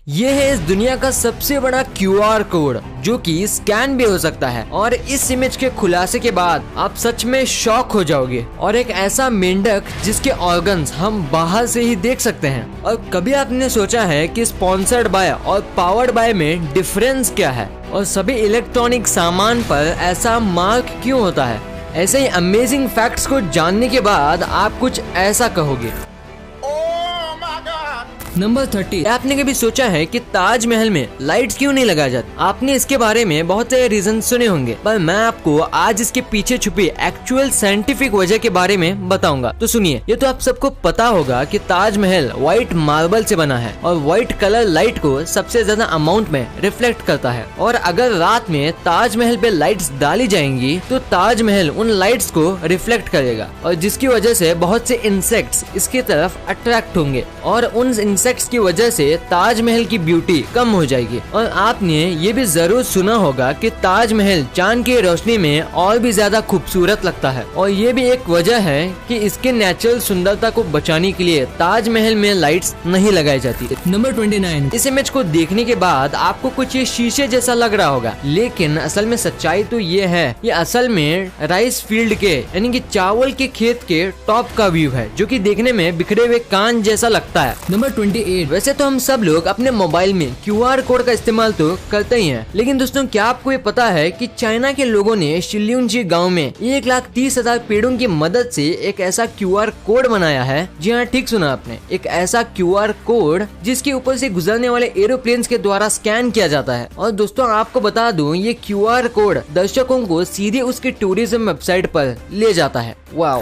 ये है इस दुनिया का सबसे बड़ा QR कोड जो कि स्कैन भी हो सकता है। और इस इमेज के खुलासे के बाद आप सच में शॉक हो जाओगे। और एक ऐसा मेंढक जिसके ऑर्गन्स हम बाहर से ही देख सकते हैं। और कभी आपने सोचा है कि स्पॉन्सर्ड बाय और पावर्ड बाय में डिफरेंस क्या है? और सभी इलेक्ट्रॉनिक सामान पर ऐसा मार्क क्यों होता है? ऐसे ही अमेजिंग फैक्ट्स को जानने के बाद आप कुछ ऐसा कहोगे। नंबर 30। आपने कभी सोचा है कि ताजमहल में लाइट्स क्यों नहीं लगाई जाती? आपने इसके बारे में बहुत से रीजन सुने होंगे, पर मैं आपको आज इसके पीछे छुपी एक्चुअल साइंटिफिक वजह के बारे में बताऊंगा। तो सुनिए, ये तो आप सबको पता होगा कि ताजमहल व्हाइट मार्बल से बना है और व्हाइट कलर लाइट को सबसे ज्यादा अमाउंट में रिफ्लेक्ट करता है। और अगर रात में ताजमहल पे लाइट्स डाली जाएंगी तो ताजमहल उन लाइट्स को रिफ्लेक्ट करेगा, और जिसकी वजह से बहुत से इंसेक्ट्स इसकी तरफ अट्रैक्ट होंगे और उन इंसेक्ट्स की वजह से ताजमहल की ब्यूटी कम हो जाएगी। और आपने ये भी जरूर सुना होगा कि ताजमहल चांद की रोशनी में और भी ज्यादा खूबसूरत लगता है, और ये भी एक वजह है कि इसके नेचुरल सुंदरता को बचाने के लिए ताजमहल में लाइट्स नहीं लगाई जाती। नंबर 29। इस इमेज को देखने के बाद आपको कुछ ये शीशे जैसा लग रहा होगा, लेकिन असल में सच्चाई तो ये है, ये असल में राइस फील्ड के यानी कि चावल के खेत के टॉप का व्यू है, जो कि देखने में बिखरे हुए कान जैसा लगता है। नंबर 28। वैसे तो हम सब लोग अपने मोबाइल में QR कोड का इस्तेमाल तो करते ही हैं, लेकिन दोस्तों क्या आपको ये पता है कि चाइना के लोगों ने शिल्यूंजी गांव में 1,30,000 पेड़ों की मदद से एक ऐसा QR कोड बनाया है? जी हाँ, ठीक सुना आपने, एक ऐसा QR कोड जिसके ऊपर से गुजरने वाले एरोप्लेन्स के द्वारा स्कैन किया जाता है। और दोस्तों आपको बता दूं, ये QR कोड दर्शकों को सीधे उसके टूरिज्म वेबसाइट पर ले जाता है। वाओ।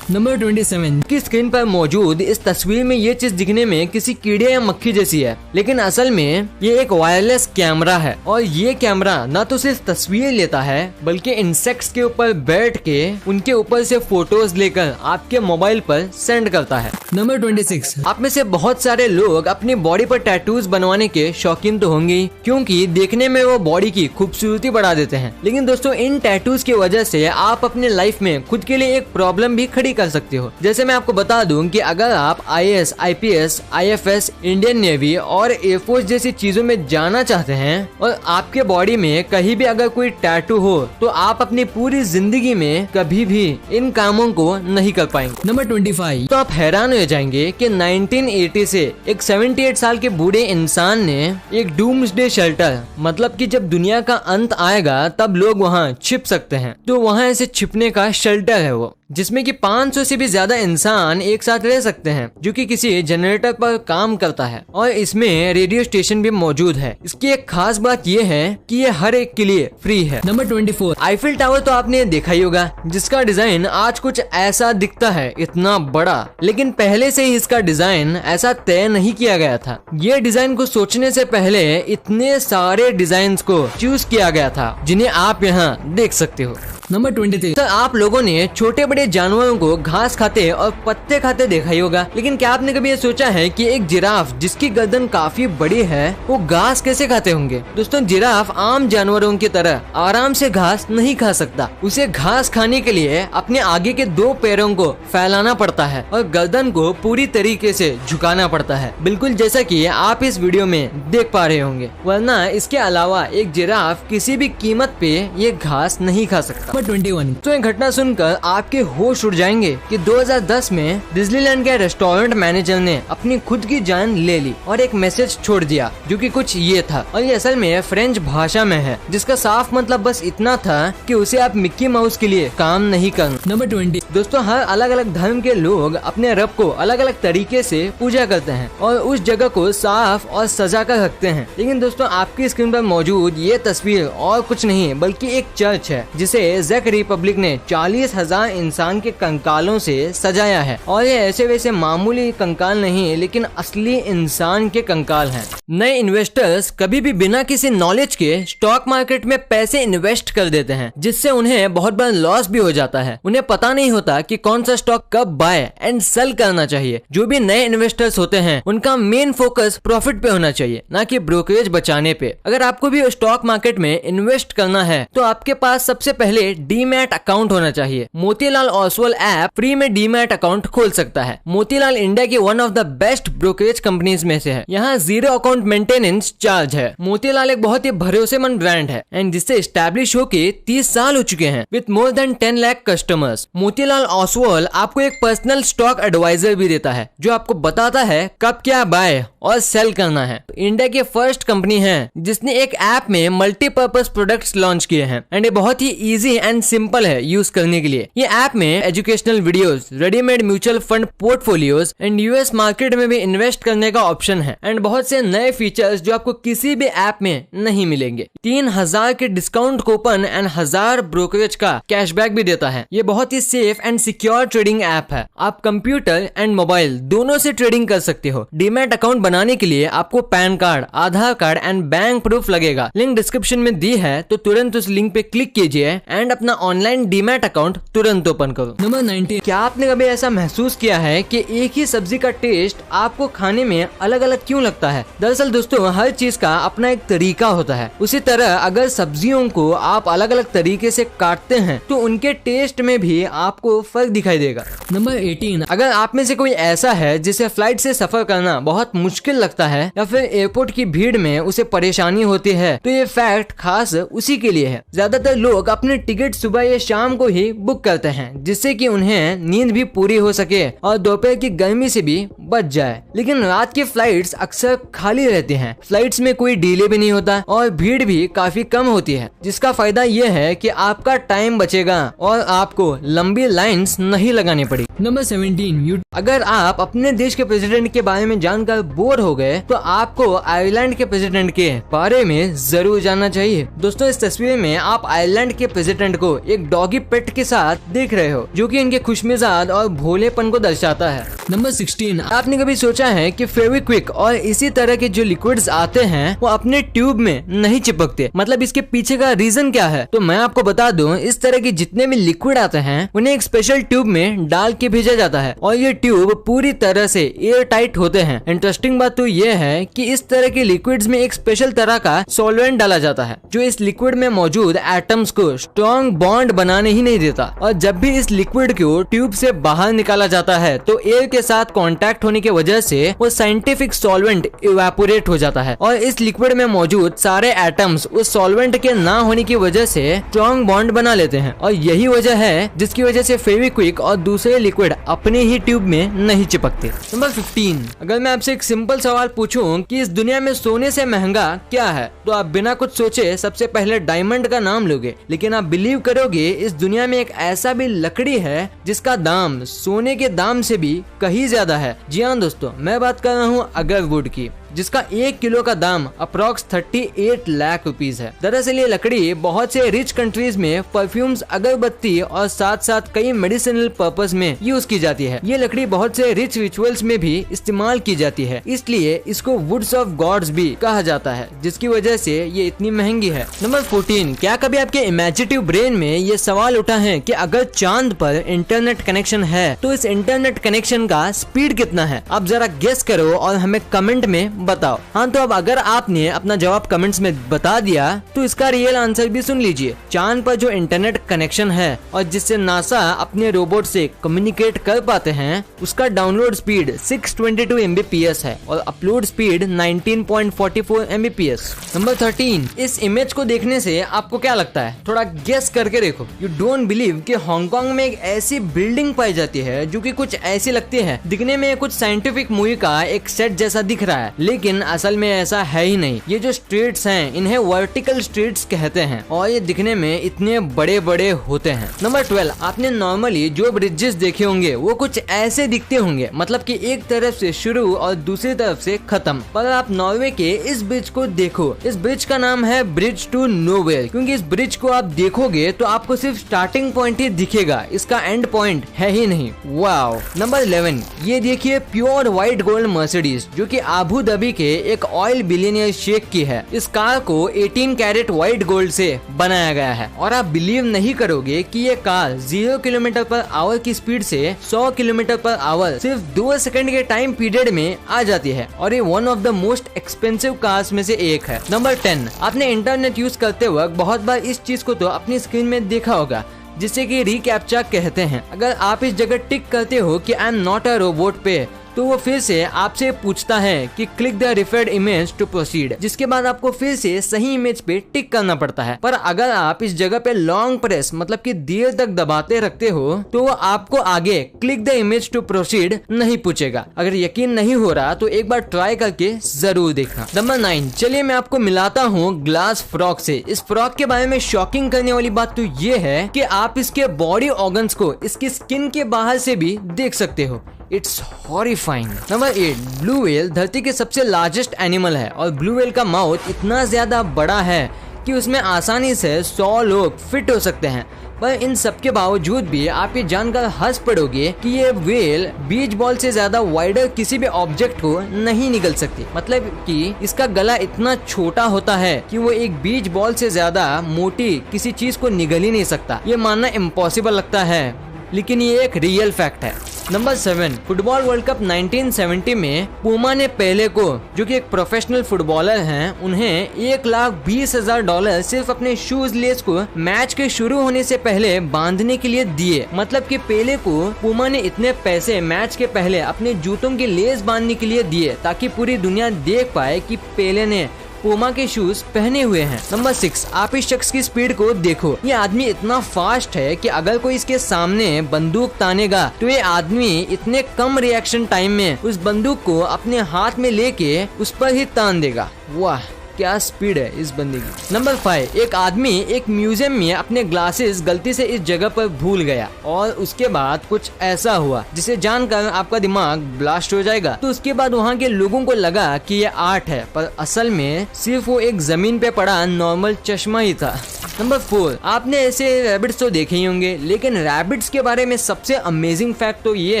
नंबर 27 की स्क्रीन पर मौजूद इस तस्वीर में ये चीज दिखने में किसी कीड़े या मक्खी जैसी है, लेकिन असल में ये एक वायरलेस कैमरा है। और ये कैमरा न तो सिर्फ तस्वीर लेता है, बल्कि इंसेक्ट्स के ऊपर बैठ के उनके ऊपर से फोटोज लेकर आपके मोबाइल पर सेंड करता है। नंबर 26। आप में से बहुत सारे लोग अपनी बॉडी पर टैटूज बनवाने के शौकीन तो होंगे, क्योंकि देखने में वो बॉडी की खूबसूरती बढ़ा देते हैं। लेकिन दोस्तों इन टैटूज की वजह से आप अपने लाइफ में खुद के लिए एक प्रॉब्लम भी खड़ी कर सकते हो। जैसे मैं आपको बता दूं कि अगर आप IAS, IPS, IFS, Indian navy और एयरफोर्स जैसी चीजों में जाना चाहते हैं और आपके बॉडी में कहीं भी अगर कोई टैटू हो, तो आप अपनी पूरी जिंदगी में कभी भी इन कामों को नहीं कर पाएंगे। नंबर 25। तो आप हैरान हो जाएंगे कि 1980 से एक 78 साल के बूढ़े इंसान ने एक डूम्सडे शेल्टर, मतलब कि जब दुनिया का अंत आएगा तब लोग वहाँ छिप सकते हैं, तो वहाँ ऐसे छिपने का शेल्टर है वो, जिसमें कि 500 से भी ज्यादा इंसान एक साथ रह सकते हैं, जो कि किसी जनरेटर पर काम करता है। और इसमें रेडियो स्टेशन भी मौजूद है। इसकी एक खास बात ये है कि ये हर एक के लिए फ्री है। नंबर 24। आईफिल टावर तो आपने देखा ही होगा, जिसका डिजाइन आज कुछ ऐसा दिखता है, इतना बड़ा, लेकिन पहले से ही इसका डिजाइन ऐसा तय नहीं किया गया था। ये डिजाइन को सोचने से पहले इतने सारे डिजाइन को चूज किया गया था, जिन्हें आप यहाँ देख सकते हो। नंबर 23। तो आप लोगों ने छोटे बड़े जानवरों को घास खाते और पत्ते खाते देखा ही होगा, लेकिन क्या आपने कभी ये सोचा है कि एक जिराफ जिसकी गर्दन काफी बड़ी है, वो घास कैसे खाते होंगे? दोस्तों जिराफ आम जानवरों की तरह आराम से घास नहीं खा सकता। उसे घास खाने के लिए अपने आगे के 2 पैरों को फैलाना पड़ता है और गर्दन को पूरी तरीके से झुकाना पड़ता है, बिल्कुल जैसा कि आप इस वीडियो में देख पा रहे होंगे। वरना इसके अलावा एक जिराफ किसी भी कीमत पे ये घास नहीं खा सकता। 21। तो ये घटना सुनकर आपके होश उड़ जाएंगे कि 2010 में डिज्नीलैंड के रेस्टोरेंट मैनेजर ने अपनी खुद की जान ले ली और एक मैसेज छोड़ दिया, जो कि कुछ ये था, और ये असल में फ्रेंच भाषा में है, जिसका साफ मतलब बस इतना था कि उसे आप मिक्की माउस के लिए काम नहीं करना। नंबर 20। दोस्तों हर अलग अलग धर्म के लोग अपने रब को अलग अलग तरीके से पूजा करते हैं और उस जगह को साफ और सजा कर रखते हैं। लेकिन दोस्तों आपकी स्क्रीन पर मौजूद ये तस्वीर और कुछ नहीं बल्कि एक चर्च है, जिसे चेक रिपब्लिक ने 40,000 इंसान के कंकालों से सजाया है। और ये ऐसे वैसे मामूली कंकाल नहीं, लेकिन असली इंसान के कंकाल हैं। नए इन्वेस्टर्स कभी भी बिना किसी नॉलेज के स्टॉक मार्केट में पैसे इन्वेस्ट कर देते हैं, जिससे उन्हें बहुत बड़ा लॉस भी हो जाता है। उन्हें पता नहीं होता कि कौन सा स्टॉक कब बाय एंड सेल करना चाहिए। जो भी नए इन्वेस्टर्स होते हैं उनका मेन फोकस प्रॉफिट पे होना चाहिए, ना कि ब्रोकरेज बचाने पे। अगर आपको भी स्टॉक मार्केट में इन्वेस्ट करना है तो आपके पास सबसे पहले डीमैट अकाउंट होना चाहिए। मोतीलाल ओसवाल ऐप फ्री में डीमैट अकाउंट खोल सकता है। मोतीलाल इंडिया की one of the best brokerage companies में से है। यहाँ 0 अकाउंट मेंटेनेंस चार्ज है। मोतीलाल एक बहुत ही भरोसेमंद ब्रांड है एंड जिससे स्टैब्लिश होके 30 साल हो चुके हैं with more than 10 lakh customers. Motilal Oswal आपको एक पर्सनल स्टॉक एडवाइजर भी देता है जो आपको बताता है कब क्या बाय और सेल करना है। इंडिया की फर्स्ट कंपनी है जिसने एक ऐप में मल्टीपर्पज प्रोडक्ट्स लॉन्च किए हैं एंड ये बहुत ही इजी एंड सिंपल है यूज करने के लिए। ये ऐप में educational videos, readymade mutual fund portfolios and US market में भी इन्वेस्ट करने का ऑप्शन है एंड बहुत से नए फीचर्स जो आपको किसी भी ऐप में नहीं मिलेंगे। 3000 के डिस्काउंट कूपन एंड 1000 ब्रोकरेज का कैशबैक भी देता है। ये बहुत ही safe and secure trading app है। आप कंप्यूटर एंड मोबाइल दोनों से ट्रेडिंग कर सकते हो। डीमैट अकाउंट बनाने के लिए आपको pan card, Aadhaar card and bank proof लगेगा। लिंक डिस्क्रिप्शन में दी है तो तुरंत उस लिंक पे क्लिक कीजिए एंड अपना ऑनलाइन डीमैट अकाउंट तुरंत ओपन करो। नंबर 19, क्या आपने कभी ऐसा महसूस किया है कि एक ही सब्जी का टेस्ट आपको खाने में अलग अलग क्यों लगता है? दरअसल दोस्तों, हर चीज का अपना एक तरीका होता है। उसी तरह अगर सब्जियों को आप अलग अलग तरीके से काटते हैं तो उनके टेस्ट में भी आपको फर्क दिखाई देगा। नंबर 18, अगर आप में से कोई ऐसा है जिसे फ्लाइट से सफर करना बहुत मुश्किल लगता है या फिर एयरपोर्ट की भीड़ में उसे परेशानी होती है तो ये फैक्ट खास उसी के लिए है। ज्यादातर लोग अपने टिकट सुबह या शाम को ही बुक करते हैं जिससे कि उन्हें नींद भी पूरी हो सके और दोपहर की गर्मी से भी बच जाए। लेकिन रात की फ्लाइट्स अक्सर खाली रहती हैं। फ्लाइट्स में कोई डिले भी नहीं होता और भीड़ भी काफी कम होती है, जिसका फायदा ये है कि आपका टाइम बचेगा और आपको लंबी लाइंस नहीं लगानी पड़ी। नंबर 17, अगर आप अपने देश के प्रेसिडेंट के बारे में जानकर बोर हो गए तो आपको आयरलैंड के प्रेसिडेंट के बारे में जरूर जानना चाहिए। दोस्तों, इस तस्वीर में आप आयरलैंड के प्रेसिडेंट को एक डॉगी पेट के साथ देख रहे हो जो कि इनके खुशमिजाज और भोलेपन को दर्शाता है। नंबर 16, आपने कभी सोचा है कि फेविक्विक और इसी तरह के जो लिक्विड्स आते हैं वो अपने ट्यूब में नहीं चिपकते? मतलब इसके पीछे का रीजन क्या है? तो मैं आपको बता दूं, इस तरह के जितने भी लिक्विड आते हैं उन्हें एक स्पेशल ट्यूब में डाल के भेजा जाता है और ये ट्यूब पूरी तरह से एयर टाइट होते हैं। इंटरेस्टिंग बात तो ये है कि इस तरह के लिक्विड्स में एक स्पेशल तरह का सॉल्वेंट डाला जाता है जो इस लिक्विड में मौजूद एटम्स को स्ट्रॉन्ग बॉन्ड बनाने ही नहीं देता और जब भी इस लिक्विड को ट्यूब से बाहर निकाला जाता है तो एयर के साथ कांटेक्ट होने की वजह से वो साइंटिफिक सॉल्वेंट इवेपोरेट हो जाता है और इस लिक्विड में मौजूद सारे एटम्स उस सॉल्वेंट के ना होने की वजह से स्ट्रॉन्ग बॉन्ड बना लेते हैं और यही वजह है जिसकी वजह से फेविक्विक और दूसरे लिक्विड अपने ही ट्यूब में नहीं चिपकते। नंबर 15, अगर मैं आपसे एक सिंपल सवाल पूछूं कि इस दुनिया में सोने से महंगा क्या है तो आप बिना कुछ सोचे सबसे पहले डायमंड का नाम लोगे। लेकिन आप बिलीव करोगे इस दुनिया में एक ऐसा भी लकड़ी है जिसका दाम सोने के दाम से भी कहीं ज्यादा है। जी हाँ दोस्तों, मैं बात कर रहा हूँ अगरवुड की, जिसका 1 किलो का दाम अप्रॉक्स 38 लाख रुपीज है। दरअसल ये लकड़ी बहुत से रिच कंट्रीज में परफ्यूम्स, अगरबत्ती और साथ साथ कई मेडिसिनल पर्पस में यूज की जाती है। ये लकड़ी बहुत से रिच रिचुअल्स में भी इस्तेमाल की जाती है, इसलिए इसको वुड्स ऑफ गॉड्स भी कहा जाता है, जिसकी वजह से ये इतनी महंगी है। नंबर 14, क्या कभी आपके इमेजिनेटिव ब्रेन में ये सवाल उठा है कि अगर चांद पर इंटरनेट कनेक्शन है तो इस इंटरनेट कनेक्शन का स्पीड कितना है? आप जरा गेस करो और हमें कमेंट में बताओ। हाँ, तो अब अगर आपने अपना जवाब कमेंट्स में बता दिया तो इसका रियल आंसर भी सुन लीजिए। चांद पर जो इंटरनेट कनेक्शन है और जिससे नासा अपने रोबोट से कम्युनिकेट कर पाते हैं उसका डाउनलोड स्पीड 622 Mbps है और अपलोड स्पीड 19.44 Mbps। नंबर 13, इस इमेज को देखने से आपको क्या लगता है? थोड़ा गेस करके देखो। यू डोंट बिलीव कि हांगकांग में एक ऐसी बिल्डिंग पाई जाती है जो कि कुछ ऐसी लगती है, दिखने में कुछ साइंटिफिक मूवी का एक सेट जैसा दिख रहा है, लेकिन असल में ऐसा है ही नहीं। ये जो स्ट्रीट्स हैं इन्हें वर्टिकल स्ट्रीट्स कहते हैं और ये दिखने में इतने बड़े बड़े होते हैं। नंबर 12, आपने नॉर्मली जो ब्रिजेस देखे होंगे वो कुछ ऐसे दिखते होंगे, मतलब कि एक तरफ से शुरू और दूसरी तरफ से खत्म। पर आप नॉर्वे के इस ब्रिज को देखो, इस ब्रिज का नाम है ब्रिज टू नोवेयर, क्योंकि इस ब्रिज को आप देखोगे तो आपको सिर्फ स्टार्टिंग पॉइंट ही दिखेगा, इसका एंड पॉइंट है ही नहीं। वाओ। नंबर 11, ये देखिए प्योर व्हाइट गोल्ड मर्सिडीज जो कि आबू धाबी अबी के एक ऑयल बिलियनियर शेख की है। इस कार को 18 कैरेट व्हाइट गोल्ड से बनाया गया है और आप बिलीव नहीं करोगे कि ये कार 0 किलोमीटर पर आवर की स्पीड से 100 किलोमीटर पर आवर सिर्फ 2 सेकंड के टाइम पीरियड में आ जाती है और ये one of the most expensive cars में से एक है। नंबर 10, आपने इंटरनेट यूज करते वक्त बहुत बार इस चीज को तो अपनी स्क्रीन में देखा होगा जिसे कि रिकैप्चा कहते हैं। अगर आप इस जगह टिक करते हो कि I am not a robot पे, तो वो फिर से आपसे पूछता है कि click the referred image to proceed, जिसके बाद आपको फिर से सही इमेज पे टिक करना पड़ता है। पर अगर आप इस जगह पे लॉन्ग प्रेस मतलब कि देर तक दबाते रखते हो तो वो आपको आगे click the image to proceed नहीं पूछेगा। अगर यकीन नहीं हो रहा तो एक बार ट्राई करके जरूर देखना। नंबर 9, चलिए मैं आपको मिलाता हूँ ग्लास फ्रॉक से। इस फ्रॉक के बारे में शॉकिंग करने वाली बात तो ये है कि आप इसके बॉडी ऑर्गन्स को इसकी स्किन के बाहर से भी देख सकते हो। It's horrifying. Number 8, blue whale धरती के सबसे लार्जेस्ट एनिमल है और ब्लू व्हेल का माउथ इतना ज्यादा बड़ा है कि उसमें आसानी से 100 लोग फिट हो सकते हैं। पर इन सब के बावजूद भी आप ये जानकर हंस पड़ोगे कि ये व्हेल बीच बॉल से ज्यादा वाइडर किसी भी ऑब्जेक्ट को नहीं निगल सकती। मतलब कि इसका गला इतना छोटा होता है कि वो एक बीच बॉल से ज्यादा मोटी किसी चीज को निगल ही नहीं सकता। ये मानना इम्पॉसिबल लगता है, लेकिन ये एक रियल फैक्ट है। नंबर 7, फुटबॉल वर्ल्ड कप 1970 में पूमा ने पहले को, जो कि एक प्रोफेशनल फुटबॉलर हैं, उन्हें $1,20,000 सिर्फ अपने शूज लेस को मैच के शुरू होने से पहले बांधने के लिए दिए। मतलब कि पेले को पूमा ने इतने पैसे मैच के पहले अपने जूतों की लेस बांधने के लिए दिए ताकि पूरी दुनिया देख पाए कि पेले ने पूमा के शूज पहने हुए हैं। नंबर 6, आप इस शख्स की स्पीड को देखो। ये आदमी इतना फास्ट है कि अगर कोई इसके सामने बंदूक तानेगा तो ये आदमी इतने कम रिएक्शन टाइम में उस बंदूक को अपने हाथ में लेके उस पर ही तान देगा। वाह, क्या स्पीड है इस बंदे की। नंबर 5, एक आदमी एक म्यूजियम में अपने ग्लासेस गलती से इस जगह पर भूल गया और उसके बाद कुछ ऐसा हुआ जिसे जानकर आपका दिमाग ब्लास्ट हो जाएगा। तो उसके बाद वहाँ के लोगों को लगा कि ये आर्ट है, पर असल में सिर्फ वो एक जमीन पे पड़ा नॉर्मल चश्मा ही था। नंबर 4, आपने ऐसे रैबिट्स तो देखे ही होंगे, लेकिन रैबिट्स के बारे में सबसे अमेजिंग फैक्ट तो ये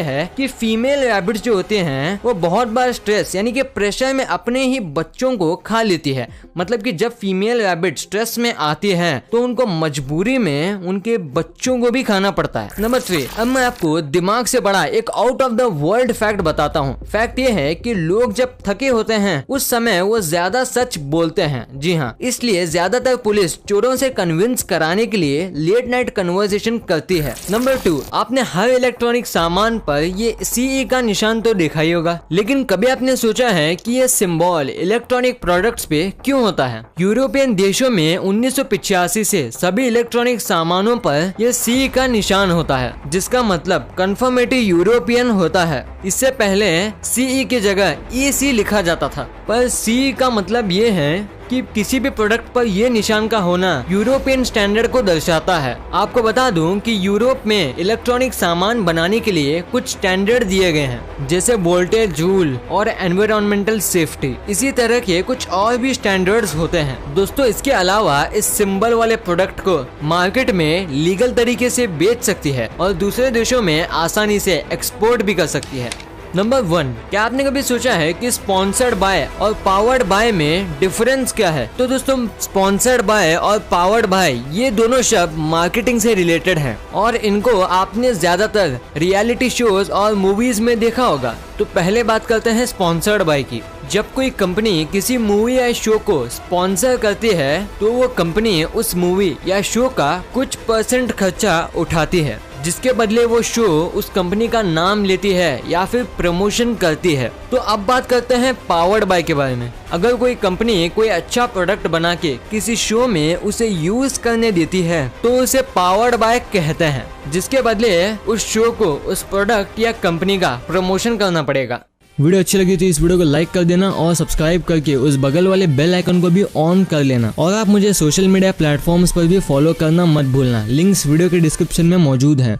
है कि फीमेल रैबिट्स जो होते हैं वो बहुत बार स्ट्रेस यानी कि प्रेशर में अपने ही बच्चों को खा लेती है। मतलब कि जब फीमेल रैबिट स्ट्रेस में आती है तो उनको मजबूरी में उनके बच्चों को भी खाना पड़ता है। नंबर 3, अब मैं आपको दिमाग से बड़ा एक out of the world fact बताता हूँ। फैक्ट ये है कि लोग जब थके होते हैं उस समय वो ज्यादा सच बोलते हैं। जी हाँ, इसलिए ज्यादातर पुलिस चोरों से कन्विंस कराने के लिए लेट नाइट कन्वर्सेशन करती है। नंबर 2, आपने हर इलेक्ट्रॉनिक सामान पर ये CE का निशान तो देखा ही होगा, लेकिन कभी आपने सोचा है कि ये सिंबल इलेक्ट्रॉनिक प्रोडक्ट्स पे क्यों होता है? यूरोपियन देशों में 1985 से सभी इलेक्ट्रॉनिक सामानों पर यह CE का निशान होता है, जिसका मतलब कन्फर्मेटिव यूरोपियन होता है। इससे पहले CE की जगह EC लिखा जाता था, पर CE का मतलब ये है कि किसी भी प्रोडक्ट पर यह निशान का होना यूरोपियन स्टैंडर्ड को दर्शाता है। आपको बता दूं कि यूरोप में इलेक्ट्रॉनिक सामान बनाने के लिए कुछ स्टैंडर्ड दिए गए हैं, जैसे वोल्टेज रूल और एनवायरमेंटल सेफ्टी। इसी तरह के कुछ और भी स्टैंडर्ड्स होते हैं। दोस्तों, इसके अलावा इस सिंबल वाले प्रोडक्ट को मार्केट में लीगल तरीके से बेच सकती है और दूसरे देशों में आसानी से एक्सपोर्ट भी कर सकती है। नंबर 1, क्या आपने कभी सोचा है कि स्पॉन्सर्ड बाय और पावर्ड बाय में डिफरेंस क्या है? तो दोस्तों, स्पॉन्सर्ड बाय और पावर्ड बाय ये दोनों शब्द मार्केटिंग से रिलेटेड हैं और इनको आपने ज्यादातर रियलिटी शोज और मूवीज में देखा होगा। तो पहले बात करते हैं स्पॉन्सर्ड बाय की। जब कोई कंपनी किसी मूवी या शो को स्पॉन्सर करती है तो वो कंपनी उस मूवी या शो का कुछ % खर्चा उठाती है, जिसके बदले वो शो उस कंपनी का नाम लेती है या फिर प्रमोशन करती है। तो अब बात करते हैं पावर्ड बाय के बारे में। अगर कोई कंपनी कोई अच्छा प्रोडक्ट बना के किसी शो में उसे यूज करने देती है तो उसे पावर्ड बाय कहते हैं, जिसके बदले उस शो को उस प्रोडक्ट या कंपनी का प्रमोशन करना पड़ेगा। वीडियो अच्छी लगी तो इस वीडियो को लाइक कर देना और सब्सक्राइब करके उस बगल वाले बेल आइकन को भी ऑन कर लेना। और आप मुझे सोशल मीडिया प्लेटफॉर्म्स पर भी फॉलो करना मत भूलना। लिंक्स वीडियो के डिस्क्रिप्शन में मौजूद हैं।